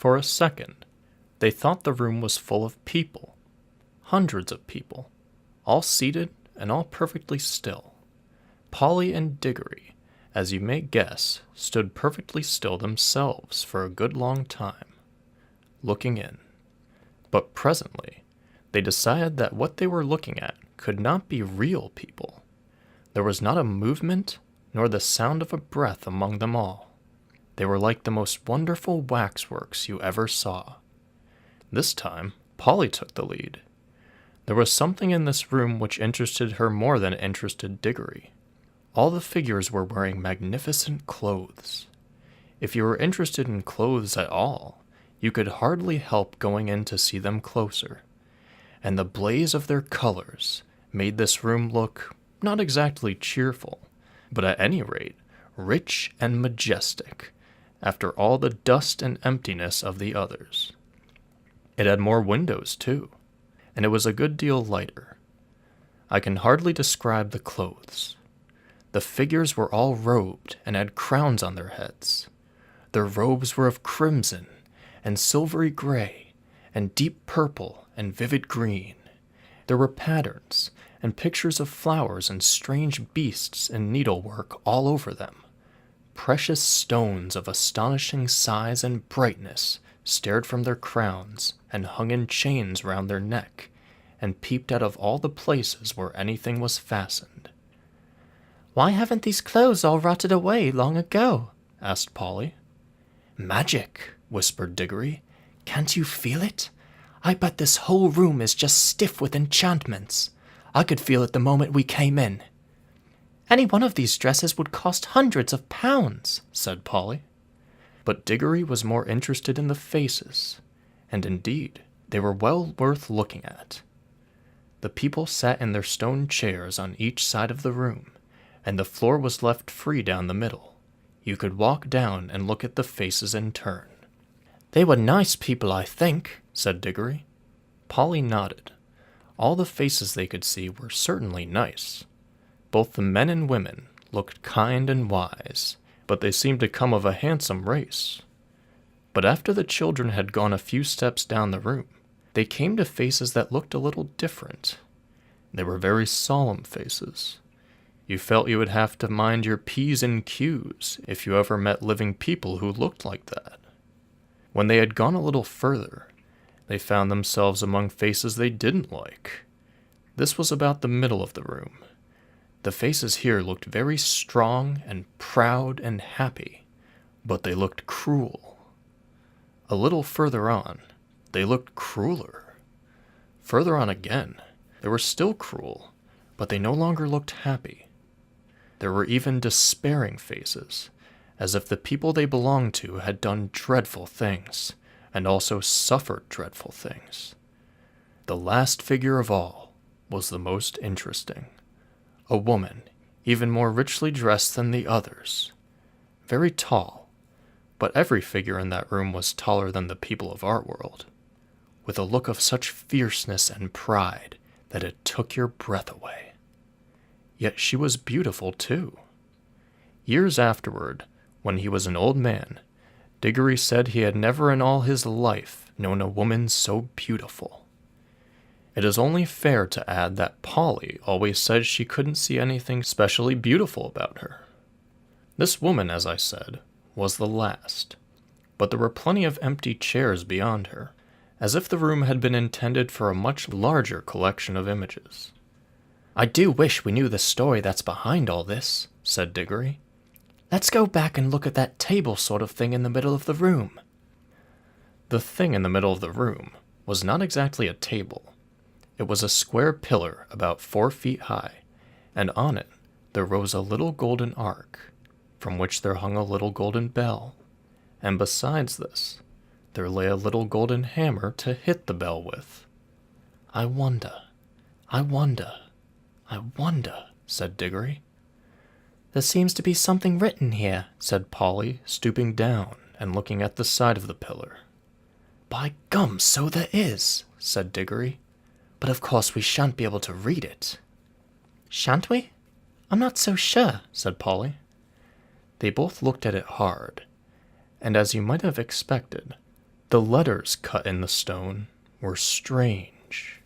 For a second, they thought the room was full of people. Hundreds of people, all seated and all perfectly still. Polly and Diggory, as you may guess, stood perfectly still themselves for a good long time, looking in. But presently, they decided that what they were looking at could not be real people. There was not a movement nor the sound of a breath among them all. They were like the most wonderful waxworks you ever saw. This time, Polly took the lead. There was something in this room which interested her more than it interested Diggory. All the figures were wearing magnificent clothes. If you were interested in clothes at all, you could hardly help going in to see them closer. And the blaze of their colors made this room look not exactly cheerful, but at any rate, rich and majestic, after all the dust and emptiness of the others. It had more windows, too, and it was a good deal lighter. I can hardly describe the clothes. The figures were all robed and had crowns on their heads. Their robes were of crimson and silvery gray and deep purple and vivid green. There were patterns and pictures of flowers and strange beasts and needlework all over them. Precious stones of astonishing size and brightness stared from their crowns and hung in chains round their neck and peeped out of all the places where anything was fastened. "Why haven't these clothes all rotted away long ago?" asked Polly. "Magic," whispered Diggory. "Can't you feel it? I bet this whole room is just stiff with enchantments. I could feel it the moment we came in." "Any one of these dresses would cost hundreds of pounds," said Polly. But Diggory was more interested in the faces, and indeed, they were well worth looking at. The people sat in their stone chairs on each side of the room, and the floor was left free down the middle. You could walk down and look at the faces in turn. "They were nice people, I think," said Diggory. Polly nodded. All the faces they could see were certainly nice. Both the men and women looked kind and wise, but they seemed to come of a handsome race. But after the children had gone a few steps down the room, they came to faces that looked a little different. They were very solemn faces. You felt you would have to mind your P's and Q's if you ever met living people who looked like that. When they had gone a little further, they found themselves among faces they didn't like. This was about the middle of the room. The faces here looked very strong and proud and happy, but they looked cruel. A little further on, they looked crueler. Further on again, they were still cruel, but they no longer looked happy. There were even despairing faces, as if the people they belonged to had done dreadful things, and also suffered dreadful things. The last figure of all was the most interesting. A woman, even more richly dressed than the others. Very tall, but every figure in that room was taller than the people of our world, with a look of such fierceness and pride that it took your breath away. Yet she was beautiful, too. Years afterward, when he was an old man, Diggory said he had never in all his life known a woman so beautiful. It is only fair to add that Polly always said she couldn't see anything specially beautiful about her. This woman, as I said, was the last, but there were plenty of empty chairs beyond her, as if the room had been intended for a much larger collection of images. "I do wish we knew the story that's behind all this," said Diggory. "Let's go back and look at that table sort of thing in the middle of the room." The thing in the middle of the room was not exactly a table. It was a square pillar about 4 feet high, and on it there rose a little golden ark, from which there hung a little golden bell, and besides this, there lay a little golden hammer to hit the bell with. I wonder, said Diggory. "There seems to be something written here," said Polly, stooping down and looking at the side of the pillar. "By gum, so there is," said Diggory. "But of course we shan't be able to read it." "Shan't we? I'm not so sure," said Polly. They both looked at it hard, and as you might have expected, The letters cut in the stone were strange.